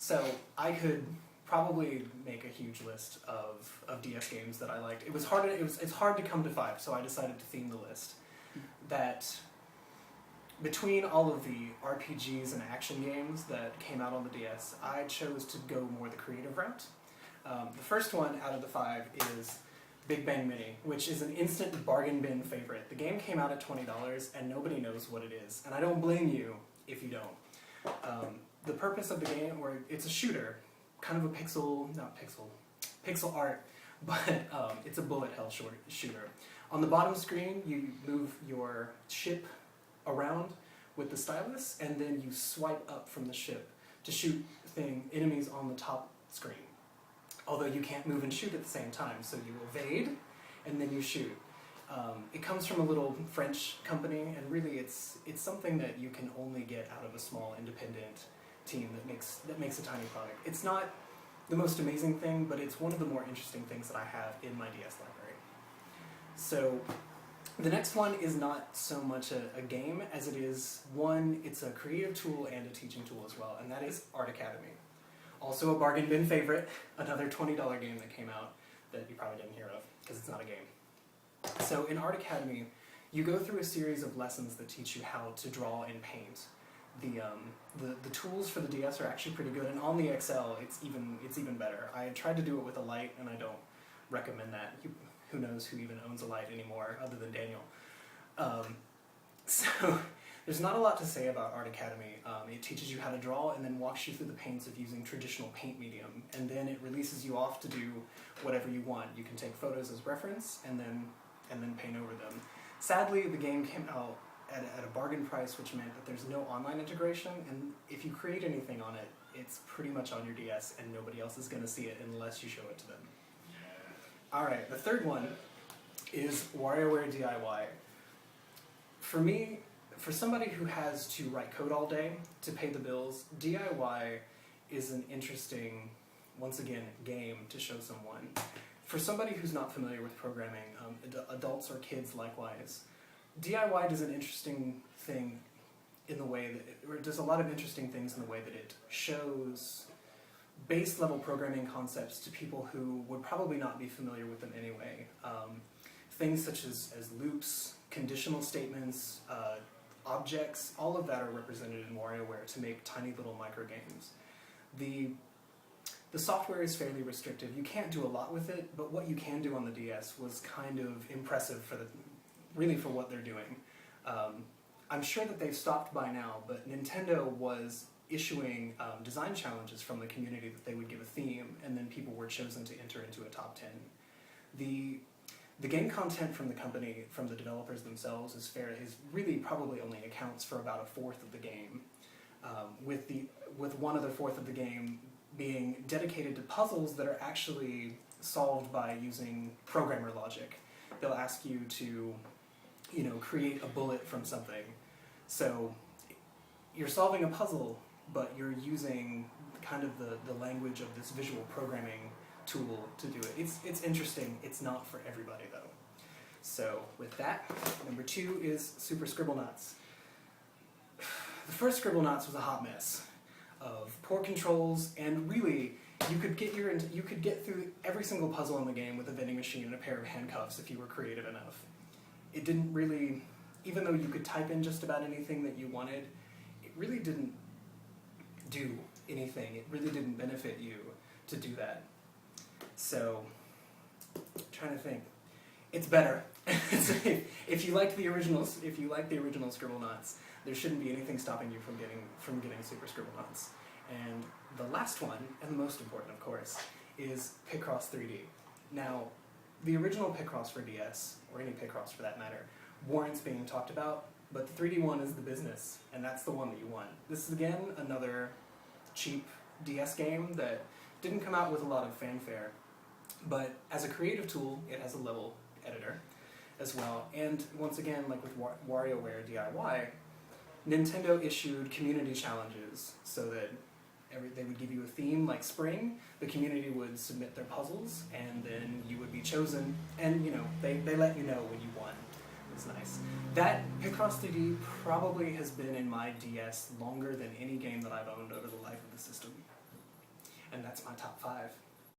So I could probably make a huge list of DS games that I liked. It's hard to come to 5, so I decided to theme the list. That between all of the RPGs and action games that came out on the DS, I chose to go more the creative route. The first one out of the 5 is Big Bang Mini, which is an instant bargain bin favorite. The game came out at $20 and nobody knows what it is, and I don't blame you if you don't. The purpose of the game, or it's a shooter, kind of a pixel art, but it's a bullet hell shooter. On the bottom screen, you move your ship around with the stylus, and then you swipe up from the ship to shoot enemies on the top screen. Although you can't move and shoot at the same time, so you evade, and then you shoot. It comes from a little French company, and really it's something that you can only get out of a small independent team that makes a tiny product. It's not the most amazing thing, but it's one of the more interesting things that I have in my DS library. So the next one is not so much a game as it is it's a creative tool and a teaching tool as well, and that is Art Academy. Also a bargain bin favorite, another $20 game that came out that you probably didn't hear of, because it's not a game. So in Art Academy, you go through a series of lessons that teach you how to draw and paint. The tools for the DS are actually pretty good, and on the XL, it's even better. I tried to do it with a light, and I don't recommend that. Who knows who even owns a light anymore, other than Daniel. So there's not a lot to say about Art Academy. It teaches you how to draw and then walks you through the pains of using traditional paint medium, and then it releases you off to do whatever you want. You can take photos as reference and then paint over them. Sadly, the game came out at a bargain price, which meant that there's no online integration, and if you create anything on it, it's pretty much on your DS, and nobody else is going to see it unless you show it to them. Alright, the third one is Wario Ware DIY. For me, for somebody who has to write code all day to pay the bills, DIY is an interesting, once again, game to show someone. For somebody who's not familiar with programming, adults or kids likewise, DIY does an interesting thing in the way that it does a lot of interesting things in the way that it shows base level programming concepts to people who would probably not be familiar with them anyway. Things such as loops, conditional statements, objects, all of that are represented in WarioWare to make tiny little micro games. The software is fairly restrictive. You can't do a lot with it, but what you can do on the DS was kind of impressive for what they're doing. I'm sure that they've stopped by now, but Nintendo was issuing design challenges from the community that they would give a theme, and then people were chosen to enter into a top 10. The game content from the company, from the developers themselves, is really probably only accounts for about a fourth of the game, with one other fourth of the game being dedicated to puzzles that are actually solved by using programmer logic. They'll ask you to, create a bullet from something. So you're solving a puzzle, but you're using kind of the language of this visual programming tool to do it. It's interesting. It's not for everybody, though. So with that, number 2 is Super Scribblenauts. The first Scribblenauts was a hot mess of poor controls, and really, you could get through every single puzzle in the game with a vending machine and a pair of handcuffs if you were creative enough. It didn't really, even though you could type in just about anything that you wanted, it really didn't do anything. It really didn't benefit you to do that. So, I'm trying to think. It's better. If you like the original Scribblenauts, there shouldn't be anything stopping you from getting Super Scribblenauts. And the last one, and the most important, of course, is Picross 3D. Now, the original Picross for DS, or any Picross for that matter, warrants being talked about, but the 3D one is the business, and that's the one that you want. This is, again, another cheap DS game that didn't come out with a lot of fanfare, but as a creative tool, it has a level editor as well. And once again, like with Wario Ware DIY, Nintendo issued community challenges so that they would give you a theme like spring, the community would submit their puzzles, and then you would be chosen, and they let you know when you won. It's nice. That Picross 3D probably has been in my DS longer than any game that I've owned over the life of the system. And that's my top 5.